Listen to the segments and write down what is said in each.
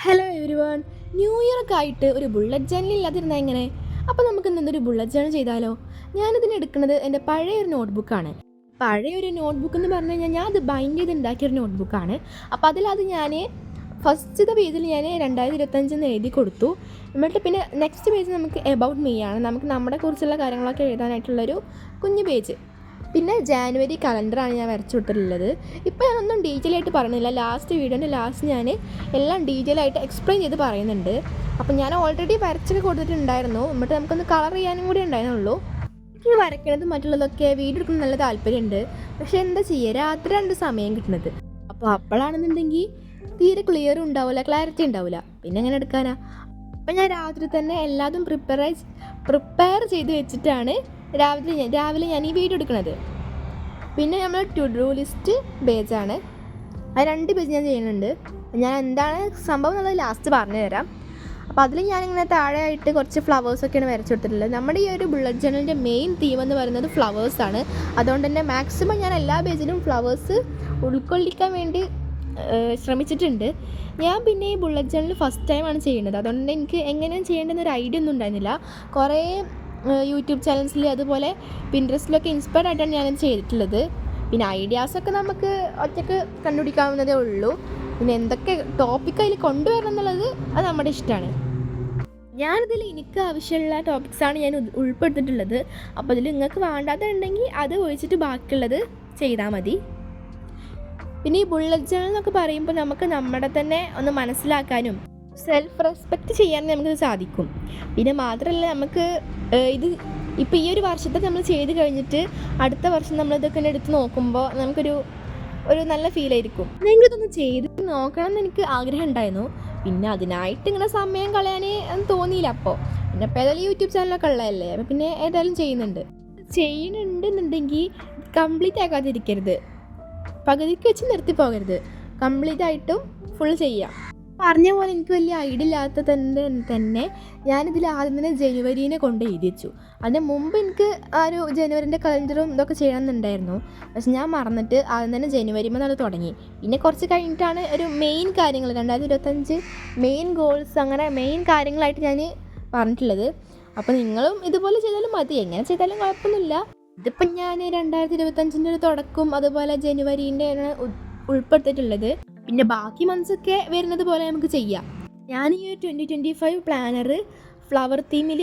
Hello everyone. New year ഒക്കെ ആയിട്ട് ഒരു ബുള്ളറ്റ് ജേർണൽ ഇല്ലാതിരുന്നാൽ എങ്ങനെ? അപ്പോൾ നമുക്ക് ഇന്നൊരു ബുള്ളറ്റ് ജേർണൽ ചെയ്താലോ? ഞാനിതിന് എടുക്കുന്നത് എൻ്റെ പഴയൊരു നോട്ട്ബുക്കാണ്. പഴയൊരു നോട്ട്ബുക്ക് എന്ന് പറഞ്ഞു കഴിഞ്ഞാൽ ഞാൻ അത് ബൈൻഡ് ചെയ്ത് ഉണ്ടാക്കിയൊരു നോട്ട്ബുക്കാണ്. അപ്പോൾ അതിലത് ഞാൻ ഫസ്റ്റത്തെ പേജിൽ ഞാൻ 2025 എഴുതി കൊടുത്തു. എന്നിട്ട് പിന്നെ നെക്സ്റ്റ് പേജ് നമുക്ക് എബൌട്ട് മീ ആണ്. നമുക്ക് നമ്മളെ കുറിച്ചുള്ള കാര്യങ്ങളൊക്കെ എഴുതാനായിട്ടുള്ളൊരു കുഞ്ഞു പേജ്. പിന്നെ ജാനുവരി കലണ്ടറാണ് ഞാൻ വരച്ചു കൊടുത്തിട്ടുള്ളത്. ഇപ്പോൾ ഞാനൊന്നും ഡീറ്റെയിൽ ആയിട്ട് പറയുന്നില്ല. വീഡിയോൻ്റെ ലാസ്റ്റ് ഞാൻ എല്ലാം ഡീറ്റെയിൽ ആയിട്ട് എക്സ്പ്ലെയിൻ ചെയ്ത് പറയുന്നുണ്ട്. അപ്പോൾ ഞാൻ ഓൾറെഡി വരച്ചൊക്കെ കൊടുത്തിട്ടുണ്ടായിരുന്നു. എന്നിട്ട് നമുക്കൊന്ന് കളർ ചെയ്യാനും കൂടി ഉണ്ടായിരുന്നുള്ളൂ. എനിക്ക് വരയ്ക്കണത് മറ്റുള്ളതൊക്കെ വീഡിയോ എടുക്കുന്നത് നല്ല താല്പര്യമുണ്ട്. പക്ഷേ എന്താ ചെയ്യുക, രാത്രിയാണ് സമയം കിട്ടുന്നത്. അപ്പോൾ അപ്പോഴാണെന്നുണ്ടെങ്കിൽ തീരെ ക്ലിയർ ഉണ്ടാവില്ല, ക്ലാരിറ്റി ഉണ്ടാവില്ല. പിന്നെ എങ്ങനെ എടുക്കാനാ? അപ്പം ഞാൻ രാത്രി തന്നെ എല്ലാതും പ്രിപ്പയർ ചെയ്ത് വെച്ചിട്ടാണ് രാവിലെ ഞാൻ ഈ വീഡിയോ എടുക്കുന്നത്. പിന്നെ നമ്മൾ ടു ഡു ലിസ്റ്റ് പേജാണ്. ആ 2 പേജ് ഞാൻ ചെയ്യുന്നുണ്ട്. ഞാൻ എന്താണ് സംഭവം എന്നുള്ളത് ലാസ്റ്റ് പറഞ്ഞു തരാം. അപ്പോൾ അതിൽ ഞാനിങ്ങനെ താഴെയായിട്ട് കുറച്ച് ഫ്ലവേഴ്സൊക്കെയാണ് വരച്ചു കൊടുത്തിട്ടുള്ളത്. നമ്മുടെ ഈ ഒരു ബുള്ളറ്റ് ജേർണലിൻ്റെ മെയിൻ തീം എന്ന് പറയുന്നത് ഫ്ലവേഴ്സാണ്. അതുകൊണ്ട് തന്നെ മാക്സിമം ഞാൻ എല്ലാ പേജിലും ഫ്ലവേഴ്സ് ഉൾക്കൊള്ളിക്കാൻ വേണ്ടി ശ്രമിച്ചിട്ടുണ്ട്. ഞാൻ പിന്നെ ഈ ബുള്ളറ്റ് ജേർണൽ ഫസ്റ്റ് ടൈമാണ് ചെയ്യുന്നത്. അതുകൊണ്ട് തന്നെ എനിക്ക് എങ്ങനെയാണ് ചെയ്യേണ്ടതെന്നൊരു ഐഡിയ ഒന്നും ഉണ്ടായിരുന്നില്ല. കുറേ യൂട്യൂബ് ചാനൽസിൽ അതുപോലെ പിൻട്രസ്റ്റിലൊക്കെ ഇൻസ്പയർഡ് ആയിട്ടാണ് ഞാനത് ചെയ്തിട്ടുള്ളത്. പിന്നെ ഐഡിയാസൊക്കെ നമുക്ക് ഒറ്റയ്ക്ക് കണ്ടുപിടിക്കാവുന്നതേ ഉള്ളൂ. പിന്നെ എന്തൊക്കെ ടോപ്പിക് അതിൽ കൊണ്ടുവരണം എന്നുള്ളത് അത് നമ്മുടെ ഇഷ്ടമാണ്. ഞാനിതിൽ എനിക്ക് ആവശ്യമുള്ള ടോപ്പിക്സാണ് ഞാൻ ഉൾപ്പെടുത്തിയിട്ടുള്ളത്. അപ്പോൾ അതിൽ നിങ്ങൾക്ക് വേണ്ടാത്തുണ്ടെങ്കിൽ അത് ഒഴിച്ചിട്ട് ബാക്കിയുള്ളത് ചെയ്താൽ മതി. പിന്നെ ഈ ബുള്ളറ്റ് ജേർണൽ എന്നൊക്കെ പറയുമ്പോൾ നമുക്ക് നമ്മുടെ തന്നെ ഒന്ന് മനസ്സിലാക്കാനും സെൽഫ് റെസ്പെക്റ്റ് ചെയ്യാനും നമുക്കിത് സാധിക്കും. പിന്നെ മാത്രമല്ല, നമുക്ക് ഇത് ഇപ്പോൾ ഈ ഒരു വർഷത്തെ നമ്മൾ ചെയ്ത് കഴിഞ്ഞിട്ട് അടുത്ത വർഷം നമ്മളിതൊക്കെ എടുത്ത് നോക്കുമ്പോൾ നമുക്കൊരു നല്ല ഫീലായിരിക്കും. എനിക്കിതൊന്ന് ചെയ്ത് നോക്കണം എന്ന് എനിക്ക് ആഗ്രഹം ഉണ്ടായിരുന്നു. പിന്നെ അതിനായിട്ട് ഇങ്ങനെ സമയം കളയാൻ തോന്നിയില്ല. അപ്പോൾ പിന്നെ ഇപ്പോൾ ഏതായാലും യൂട്യൂബ് ചാനലൊക്കെ ഉള്ളതല്ലേ, അപ്പോൾ പിന്നെ ഏതായാലും ചെയ്യുന്നുണ്ടെന്നുണ്ടെങ്കിൽ കംപ്ലീറ്റ് ആക്കാതിരിക്കരുത്, പകുതിക്ക് വെച്ച് നിർത്തി പോകരുത്. കംപ്ലീറ്റ് ആയിട്ടും ഫുൾ ചെയ്യാം. പറഞ്ഞ പോലെ എനിക്ക് വലിയ ഐഡിയ ഇല്ലാത്ത തന്നെ ഞാനിതിൽ ആദ്യം തന്നെ ജനുവരീനെ കൊണ്ട് എഴുതി വെച്ചു. അതിന് മുമ്പ് എനിക്ക് ആ ഒരു ജനുവരിൻ്റെ കലണ്ടറും ഇതൊക്കെ ചെയ്യണമെന്നുണ്ടായിരുന്നു. പക്ഷെ ഞാൻ മറന്നിട്ട് ആദ്യം തന്നെ ജനുവരി മുതൽ അത് തുടങ്ങി. പിന്നെ കുറച്ച് കഴിഞ്ഞിട്ടാണ് ഒരു മെയിൻ കാര്യങ്ങൾ 2025 മെയിൻ ഗോൾസ് അങ്ങനെ മെയിൻ കാര്യങ്ങളായിട്ട് ഞാൻ പറഞ്ഞിട്ടുള്ളത്. അപ്പോൾ നിങ്ങളും ഇതുപോലെ ചെയ്താലും മതി, എങ്ങനെ ചെയ്താലും കുഴപ്പമൊന്നുമില്ല. ഇതിപ്പം ഞാൻ 2025 ഒരു തുടക്കം അതുപോലെ ജനുവരീൻ്റെ ഉൾപ്പെടുത്തിയിട്ടുള്ളത്. പിന്നെ ബാക്കി മന്ത്സൊക്കെ വരുന്നത് പോലെ നമുക്ക് ചെയ്യാം. ഞാൻ ഈ 2025 പ്ലാനർ ഫ്ലവർ തീമിൽ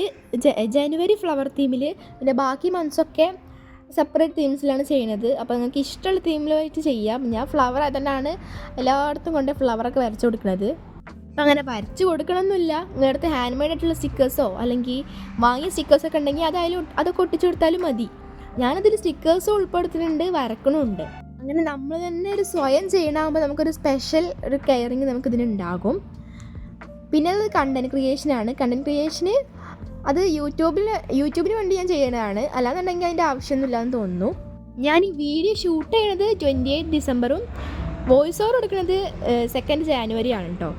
ജനുവരി ഫ്ലവർ തീമിൽ, പിന്നെ ബാക്കി മന്ത്സൊക്കെ സെപ്പറേറ്റ് തീംസിലാണ് ചെയ്യുന്നത്. അപ്പോൾ നിങ്ങൾക്ക് ഇഷ്ടമുള്ള തീമിലായിട്ട് ചെയ്യാം. ഞാൻ ഫ്ലവർ അതുകൊണ്ടാണ് എല്ലായിടത്തും കൊണ്ട് ഫ്ലവറൊക്കെ വരച്ചു കൊടുക്കുന്നത്. അപ്പം അങ്ങനെ വരച്ച് കൊടുക്കണമെന്നില്ല. നിങ്ങളുടെ ഹാൻഡ് മെയ്ഡ് ആയിട്ടുള്ള സ്റ്റിക്കേഴ്സോ അല്ലെങ്കിൽ വാങ്ങിയ സ്റ്റിക്കേഴ്സൊക്കെ ഉണ്ടെങ്കിൽ അതൊക്കെ ഒട്ടിച്ചു കൊടുത്താലും മതി. ഞാനതിൽ സ്റ്റിക്കേഴ്സും ഉൾപ്പെടുത്തിയിട്ടുണ്ട്, വരക്കണമുണ്ട്. അങ്ങനെ നമ്മൾ തന്നെ ഒരു സ്വയം ചെയ്യണമാകുമ്പോൾ നമുക്കൊരു സ്പെഷ്യൽ ഒരു കെയറിങ് നമുക്കിതിനുണ്ടാകും. പിന്നെ അത് കണ്ടൻറ് ക്രിയേഷനാണ്. കണ്ടൻറ് ക്രിയേഷന് അത് യൂട്യൂബിന് വേണ്ടി ഞാൻ ചെയ്യുന്നതാണ്. അല്ലാന്നുണ്ടെങ്കിൽ അതിൻ്റെ ആവശ്യമൊന്നുമില്ലാന്ന് തോന്നുന്നു. ഞാൻ ഈ വീഡിയോ ഷൂട്ട് ചെയ്യണത് 28 ഡിസംബറും വോയിസ് ഓവർ എടുക്കുന്നത് 2 ജാനുവരി ആണ് കേട്ടോ.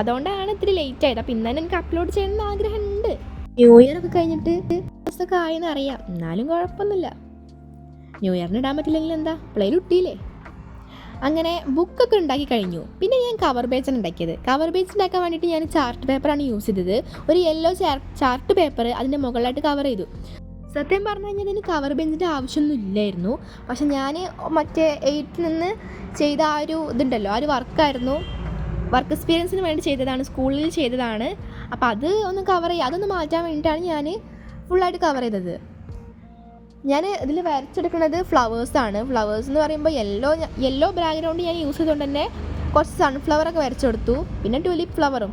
അതുകൊണ്ടാണ് ഇത്തിരി ലേറ്റ് ആയത്. അപ്പോൾ ഇന്ന് തന്നെ എനിക്ക് അപ്ലോഡ് ചെയ്യണമെന്ന് ആഗ്രഹമുണ്ട്. ന്യൂ ഇയർ ഒക്കെ കഴിഞ്ഞിട്ട് ദിവസമൊക്കെ ആയെന്ന് അറിയാം, എന്നാലും കുഴപ്പമൊന്നുമില്ല. ന്യൂ ഇയറിന് ഇടാൻ പറ്റില്ലെങ്കിൽ എന്താ, പ്ലെയിൽ ഇട്ടില്ലേ. അങ്ങനെ ബുക്കൊക്കെ ഉണ്ടാക്കി കഴിഞ്ഞു. പിന്നെ ഞാൻ കവർ പേജാണ് ഉണ്ടാക്കിയത്. കവർ പേജ് ഉണ്ടാക്കാൻ വേണ്ടിയിട്ട് ഞാൻ ചാർട്ട് പേപ്പറാണ് യൂസ് ചെയ്തത്. ഒരു യെല്ലോ ചാർട്ട് പേപ്പർ അതിൻ്റെ മുകളിലായിട്ട് കവർ ചെയ്തു. സത്യം പറഞ്ഞു കഴിഞ്ഞാൽ ഇതിന് കവർ പേജിൻ്റെ ആവശ്യമൊന്നും ഇല്ലായിരുന്നു. പക്ഷെ ഞാൻ മറ്റേ 8th നിന്ന് ചെയ്ത ആ ഒരു ഇതുണ്ടല്ലോ, ആ ഒരു വർക്ക് എക്സ്പീരിയൻസിന് വേണ്ടി ചെയ്തതാണ്, സ്കൂളിൽ ചെയ്തതാണ്. അപ്പോൾ അത് ഒന്ന് കവർ ചെയ്യുക, അതൊന്ന് മാറ്റാൻ വേണ്ടിയിട്ടാണ് ഞാൻ ഫുള്ളായിട്ട് കവർ ചെയ്തത്. ഞാൻ ഇതിൽ വരച്ചെടുക്കുന്നത് ഫ്ലവേഴ്സാണ്. ഫ്ലവേഴ്സ് എന്ന് പറയുമ്പോൾ യെല്ലോ ബാക്ക്ഗ്രൗണ്ട് ഞാൻ യൂസ് ചെയ്തുകൊണ്ട് തന്നെ കുറച്ച് സൺഫ്ലവറൊക്കെ വരച്ചു കൊടുത്തു. പിന്നെ ട്യൂലിപ്പ് ഫ്ലവറും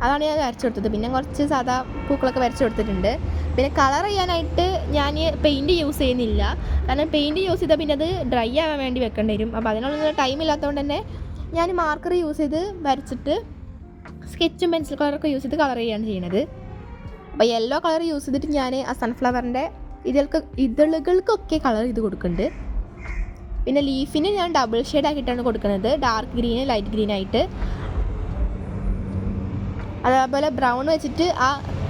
അതാണ് ഞാൻ വരച്ചു കൊടുത്തത്. പിന്നെ കുറച്ച് സാധാ പൂക്കളൊക്കെ വരച്ചു കൊടുത്തിട്ടുണ്ട്. പിന്നെ കളർ ചെയ്യാനായിട്ട് ഞാൻ പെയിൻറ്റ് യൂസ് ചെയ്യുന്നില്ല. കാരണം പെയിൻറ്റ് യൂസ് ചെയ്താൽ പിന്നെ അത് ഡ്രൈ ആവാൻ വേണ്ടി വെക്കേണ്ടി വരും. അപ്പോൾ അതിനുള്ള ടൈം ഇല്ലാത്തതുകൊണ്ട് തന്നെ ഞാൻ മാർക്കർ യൂസ് ചെയ്ത് വരച്ചിട്ട് സ്കെച്ചും പെൻസിൽ കളറൊക്കെ യൂസ് ചെയ്ത് കളർ ചെയ്യുകയാണ് ചെയ്യുന്നത്. അപ്പോൾ യെല്ലോ കളർ യൂസ് ചെയ്തിട്ട് ഞാൻ ആ സൺഫ്ലവറിൻ്റെ ഇതളുകൾക്കൊക്കെ കളർ ചെയ്ത് കൊടുക്കുന്നുണ്ട്. പിന്നെ ലീഫിന് ഞാൻ ഡബിൾ ഷെയ്ഡ് ആക്കിയിട്ടാണ് കൊടുക്കുന്നത്, ഡാർക്ക് ഗ്രീന് ലൈറ്റ് ഗ്രീൻ ആയിട്ട്. അതേപോലെ ബ്രൗൺ വെച്ചിട്ട് ആ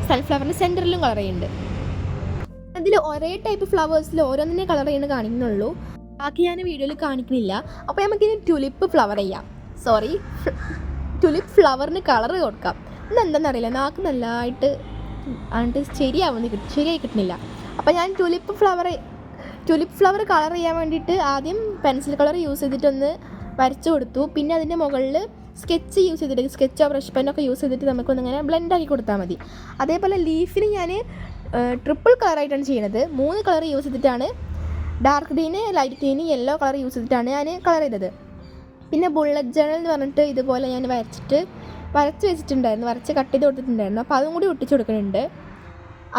സൺഫ്ലവറിൻ്റെ സെൻറ്ററിലും കളർ ചെയ്യുന്നുണ്ട്. അതിൽ ഒരേ ടൈപ്പ് ഫ്ലവേഴ്സിൽ ഓരോന്നിനെ കളർ ചെയ്യുന്നത് കാണിക്കുന്നുള്ളൂ, ബാക്കി ഞാൻ വീഡിയോയിൽ കാണിക്കുന്നില്ല. അപ്പോൾ നമുക്കിനി ട്യൂലിപ്പ് ഫ്ലവർ ചെയ്യാം. ടുലിപ്പ് ഫ്ലവറിന് കളർ കൊടുക്കാം. ഇതെന്താണെന്നറിയില്ല, നാക്ക് നല്ലതായിട്ട് ശരിയായി കിട്ടുന്നില്ല. അപ്പോൾ ഞാൻ ടുലിപ്പ് ഫ്ലവർ കളർ ചെയ്യാൻ വേണ്ടിയിട്ട് ആദ്യം പെൻസിൽ കളർ യൂസ് ചെയ്തിട്ടൊന്ന് വരച്ചു കൊടുത്തു. പിന്നെ അതിൻ്റെ മുകളിൽ സ്കെച്ചോ ബ്രഷ് പെന്നൊക്കെ യൂസ് ചെയ്തിട്ട് നമുക്കൊന്നിങ്ങനെ ബ്ലെൻഡാക്കി കൊടുത്താൽ മതി. അതേപോലെ ലീഫിന് ഞാൻ ട്രിപ്പിൾ കളറായിട്ടാണ് ചെയ്യുന്നത്. 3 കളർ യൂസ് ചെയ്തിട്ടാണ്, dark green, light green, yellow colour use ചെയ്തിട്ടാണ് ഞാൻ കളർ ചെയ്തത്. പിന്നെ ബുള്ളറ്റ് ജേണൽ എന്ന് പറഞ്ഞിട്ട് ഇതുപോലെ ഞാൻ വരച്ച് കട്ട് ചെയ്ത് കൊടുത്തിട്ടുണ്ടായിരുന്നു. അപ്പോൾ അതും കൂടി ഒട്ടിച്ച് കൊടുക്കുന്നുണ്ട്.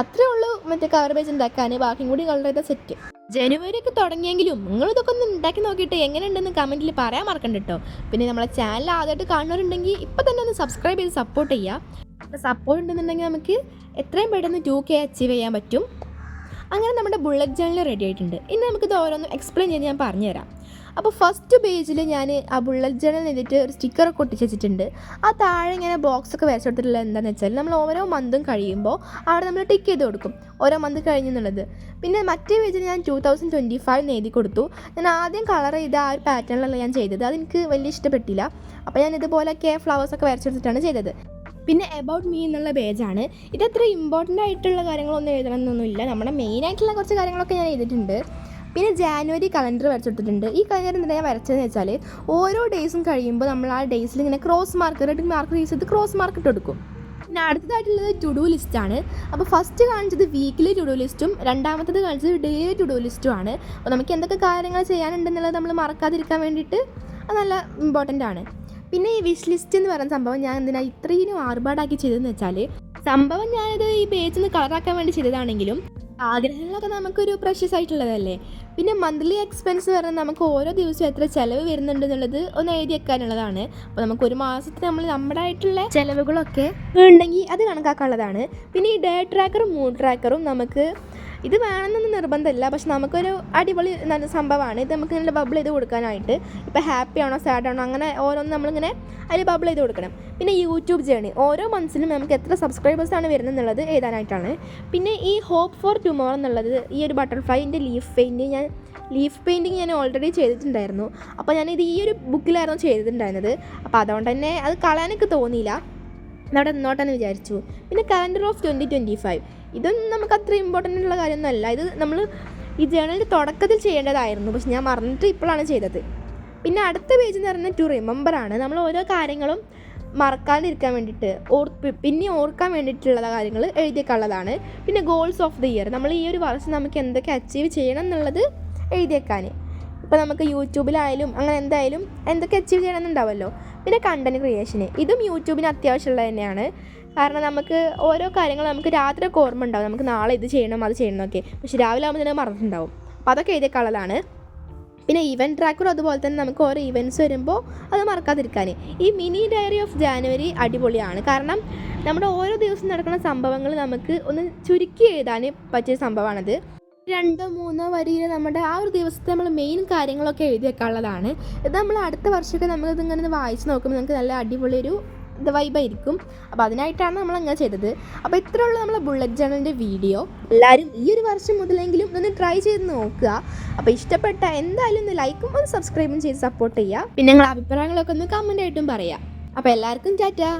അത്രേ ഉള്ളൂ മറ്റേ കവർ പേജ് ഉണ്ടാക്കാൻ. ബാക്കിയും കൂടി കളർ ചെയ്ത സെറ്റ്. ജനുവരി ഒക്കെ തുടങ്ങിയെങ്കിലും നിങ്ങളിതൊക്കെ ഒന്ന് ഉണ്ടാക്കി നോക്കിയിട്ട് എങ്ങനെയുണ്ടെന്ന് കമൻറ്റിൽ പറയാൻ മറക്കണ്ട കേട്ടോ. പിന്നെ നമ്മളെ ചാനൽ ആദ്യമായിട്ട് കാണുന്നവരുണ്ടെങ്കിൽ ഇപ്പം തന്നെ ഒന്ന് സബ്സ്ക്രൈബ് ചെയ്ത് സപ്പോർട്ട് ചെയ്യുക. സപ്പോർട്ട് ഉണ്ടെന്നുണ്ടെങ്കിൽ നമുക്ക് എത്രയും പെട്ടെന്ന് 2K അച്ചീവ് ചെയ്യാൻ പറ്റും. അങ്ങനെ നമ്മുടെ ബുള്ളറ്റ് ജേണൽ റെഡി ആയിട്ടുണ്ട്. ഇനി നമുക്കിത് ഓരോന്നും എക്സ്പ്ലെയിൻ ചെയ്ത് ഞാൻ പറഞ്ഞുതരാം. അപ്പോൾ ഫസ്റ്റ് പേജിൽ ഞാൻ ആ ബുള്ളറ്റ് ജേണൽ ചെയ്തിട്ട് ഒരു സ്റ്റിക്കറൊക്കെ ഒട്ടിച്ച് വെച്ചിട്ടുണ്ട്. ആ താഴെ ഇങ്ങനെ ബോക്സൊക്കെ വരച്ച് കൊടുത്തിട്ടുള്ളത് എന്താണെന്ന് വെച്ചാൽ നമ്മൾ ഓരോ മന്തും കഴിയുമ്പോൾ അവിടെ നമ്മൾ ടിക്ക് ചെയ്ത് കൊടുക്കും ഓരോ മന്ത് കഴിഞ്ഞെന്നുള്ളത്. പിന്നെ മറ്റേ പേജിൽ ഞാൻ 2025 എഴുതി കൊടുത്തു. ഞാൻ ആദ്യം കളർ ചെയ്ത ആ ഒരു പാറ്റേണിലല്ല ഞാൻ ചെയ്തത്, അതെനിക്ക് വലിയ ഇഷ്ടപ്പെട്ടില്ല. അപ്പോൾ ഞാൻ ഇതുപോലൊക്കെ ഫ്ലവേഴ്സൊക്കെ വരച്ചെടുത്തിട്ടാണ് ചെയ്തത്. പിന്നെ എബൌട്ട് മീ എന്നുള്ള പേജാണ്. ഇതത്ര ഇമ്പോർട്ടൻ്റ് ആയിട്ടുള്ള കാര്യങ്ങളൊന്നും എഴുതണമെന്നൊന്നുമില്ല, നമ്മുടെ മെയിനായിട്ടുള്ള കുറച്ച് കാര്യങ്ങളൊക്കെ ഞാൻ ചെയ്തിട്ടുണ്ട്. പിന്നെ ജാനുവരി കലണ്ടർ വരച്ചെടുത്തിട്ടുണ്ട്. ഈ കലണ്ടർ എന്തിനാണ് ഞാൻ വരച്ചതെന്ന് വെച്ചാൽ ഓരോ ഡേയ്സും കഴിയുമ്പോൾ നമ്മൾ ആ ഡേയ്സിൽ ഇങ്ങനെ റെഡ് മാർക്ക് യൂസ് ചെയ്ത് ക്രോസ് മാർക്ക് ഇട്ട് കൊടുക്കും. പിന്നെ അടുത്തതായിട്ടുള്ളത് ടു ഡു ലിസ്റ്റാണ്. അപ്പോൾ ഫസ്റ്റ് കാണിച്ചത് വീക്കിലി ടു ഡു ലിസ്റ്റും രണ്ടാമത്തത് കാണിച്ചത് ഡെയിലി ടു ഡു ലിസ്റ്റും ആണ്. അപ്പോൾ നമുക്ക് എന്തൊക്കെ കാര്യങ്ങൾ ചെയ്യാനുണ്ടെന്നുള്ളത് നമ്മൾ മറക്കാതിരിക്കാൻ വേണ്ടിയിട്ട് അത് നല്ല ഇമ്പോർട്ടൻ്റ് ആണ്. പിന്നെ ഈ വിഷ് ലിസ്റ്റ് എന്ന് പറയുന്ന സംഭവം ഞാൻ എന്തിനാണ് ഇത്രയും ആർഭാടാക്കി ചെയ്തതെന്ന് വെച്ചാൽ, സംഭവം ഞാനിത് ഈ പേജിൽ നിന്ന് കളറാക്കാൻ വേണ്ടി ചെയ്തതാണെങ്കിലും ആഗ്രഹങ്ങളൊക്കെ നമുക്കൊരു പ്രഷ്യസ് ആയിട്ടുള്ളതല്ലേ. പിന്നെ മന്ത്ലി എക്സ്പെൻസ് പറഞ്ഞാൽ നമുക്ക് ഓരോ ദിവസവും എത്ര ചിലവ് വരുന്നുണ്ട് എന്നുള്ളത് ഒന്ന് എഴുതി വെക്കാനുള്ളതാണ്. അപ്പോൾ നമുക്ക് ഒരു മാസത്തിൽ നമ്മുടെ ആയിട്ടുള്ള ചിലവുകളൊക്കെ ഉണ്ടെങ്കിൽ അത് കണക്കാക്കാനുള്ളതാണ്. പിന്നെ ഈ ഡേ ട്രാക്കറും മൂഡ് ട്രാക്കറും നമുക്ക് ഇത് വേണമെന്നൊന്നും നിർബന്ധമില്ല, പക്ഷെ നമുക്കൊരു അടിപൊളി നല്ല സംഭവമാണ്. ഇത് നമുക്ക് ഇങ്ങനെ ബബിൾ ചെയ്ത് കൊടുക്കാനായിട്ട്, ഇപ്പോൾ ഹാപ്പി ആണോ സാഡ് ആണോ അങ്ങനെ ഓരോന്നും നമ്മളിങ്ങനെ അതിൽ ബബിൾ ചെയ്ത് കൊടുക്കണം. പിന്നെ യൂട്യൂബ് ജേണി ഓരോ മന്ത്സിലും നമുക്ക് എത്ര സബ്സ്ക്രൈബേഴ്സാണ് വരുന്നത് എന്നുള്ളത് എഴുതാനായിട്ടാണ്. പിന്നെ ഈ ഹോപ്പ് ഫോർ ടുമോറോ എന്നുള്ളത് ഈ ഒരു ബട്ടർഫ്ലൈൻ്റെ ലീഫ് പെയിൻറ്റിങ് ഞാൻ ഓൾറെഡി ചെയ്തിട്ടുണ്ടായിരുന്നു. അപ്പോൾ ഞാനിത് ഈ ഒരു ബുക്കിലായിരുന്നു ചെയ്തിട്ടുണ്ടായിരുന്നത്. അപ്പോൾ അതുകൊണ്ട് തന്നെ അത് കളയാനൊക്കെ തോന്നിയില്ല, അവിടെ നിന്നോട്ടെന്ന് വിചാരിച്ചു. പിന്നെ കലണ്ടർ ഓഫ് 2025 ഇതൊന്നും നമുക്ക് അത്ര ഇമ്പോർട്ടൻ്റ് ഉള്ള കാര്യമൊന്നുമല്ല. ഇത് നമ്മൾ ഈ ജേണലിൻ്റെ തുടക്കത്തിൽ ചെയ്യേണ്ടതായിരുന്നു, പക്ഷെ ഞാൻ മറന്നിട്ട് ഇപ്പോഴാണ് ചെയ്തത്. പിന്നെ അടുത്ത പേജ് എന്ന് പറയുന്നത് ടു റിമെമ്പർ ആണ്. നമ്മൾ ഓരോ കാര്യങ്ങളും മറക്കാതിരിക്കാൻ വേണ്ടിയിട്ട് പിന്നെ ഓർക്കാൻ വേണ്ടിയിട്ടുള്ള കാര്യങ്ങൾ എഴുതിയേക്കാനുള്ളതാണ്. പിന്നെ ഗോൾസ് ഓഫ് ദി ഇയർ, നമ്മൾ ഈ ഒരു വർഷം നമുക്ക് എന്തൊക്കെ അച്ചീവ് ചെയ്യണം എന്നുള്ളത് എഴുതിയേക്കാൻ. ഇപ്പോൾ നമുക്ക് യൂട്യൂബിലായാലും അങ്ങനെ എന്തായാലും എന്തൊക്കെ അച്ചീവ് ചെയ്യണമെന്നുണ്ടാവുമല്ലോ. പിന്നെ കണ്ടൻറ് ക്രിയേഷന്, ഇതും യൂട്യൂബിന് അത്യാവശ്യമുള്ളത് തന്നെയാണ്. കാരണം നമുക്ക് ഓരോ കാര്യങ്ങൾ നമുക്ക് രാത്രിയൊക്കെ ഓർമ്മ ഉണ്ടാവും, നമുക്ക് നാളെ ഇത് ചെയ്യണം അത് ചെയ്യണം എന്നൊക്കെ, പക്ഷെ രാവിലെ ആകുമ്പോൾ തന്നെ മറന്നിട്ടുണ്ടാവും. അപ്പോൾ അതൊക്കെ എഴുതിയേക്കാനുള്ളതാണ്. പിന്നെ ഇവൻറ്റ് ട്രാക്കറും അതുപോലെ തന്നെ നമുക്ക് ഓരോ ഇവൻറ്റ്സ് വരുമ്പോൾ അത് മറക്കാതിരിക്കാൻ. ഈ മിനി ഡയറി ഓഫ് ജാനുവരി അടിപൊളിയാണ്, കാരണം നമ്മുടെ ഓരോ ദിവസം നടക്കുന്ന സംഭവങ്ങൾ നമുക്ക് ഒന്ന് ചുരുക്കി എഴുതാൻ പറ്റിയ സംഭവമാണത്. 2-3 വരിയിൽ നമ്മുടെ ആ ഒരു ദിവസത്തെ നമ്മൾ മെയിൻ കാര്യങ്ങളൊക്കെ എഴുതി വെക്കാനുള്ളതാണ്. ഇത് നമ്മൾ അടുത്ത വർഷമൊക്കെ നമ്മളിതിങ്ങനെ വായിച്ച് നോക്കുമ്പോൾ നമുക്ക് നല്ല അടിപൊളിയൊരു വൈബായിരിക്കും. അപ്പോൾ അതിനായിട്ടാണ് നമ്മൾ അങ്ങനെ ചെയ്തത്. അപ്പോൾ ഇത്രയുള്ള നമ്മളെ ബുള്ളറ്റ് ജേണലിൻ്റെ വീഡിയോ. എല്ലാവരും ഈ ഒരു വർഷം മുതലെങ്കിലും ഒന്ന് ട്രൈ ചെയ്ത് നോക്കുക. അപ്പോൾ ഇഷ്ടപ്പെട്ട എന്തായാലും ഒന്ന് ലൈക്കും ഒന്ന് സബ്സ്ക്രൈബും ചെയ്ത് സപ്പോർട്ട് ചെയ്യുക. പിന്നെ നിങ്ങളുടെ അഭിപ്രായങ്ങളൊക്കെ ഒന്ന് കമൻ്റ് ആയിട്ടും പറയാം. അപ്പോൾ എല്ലാവർക്കും ടാറ്റാ.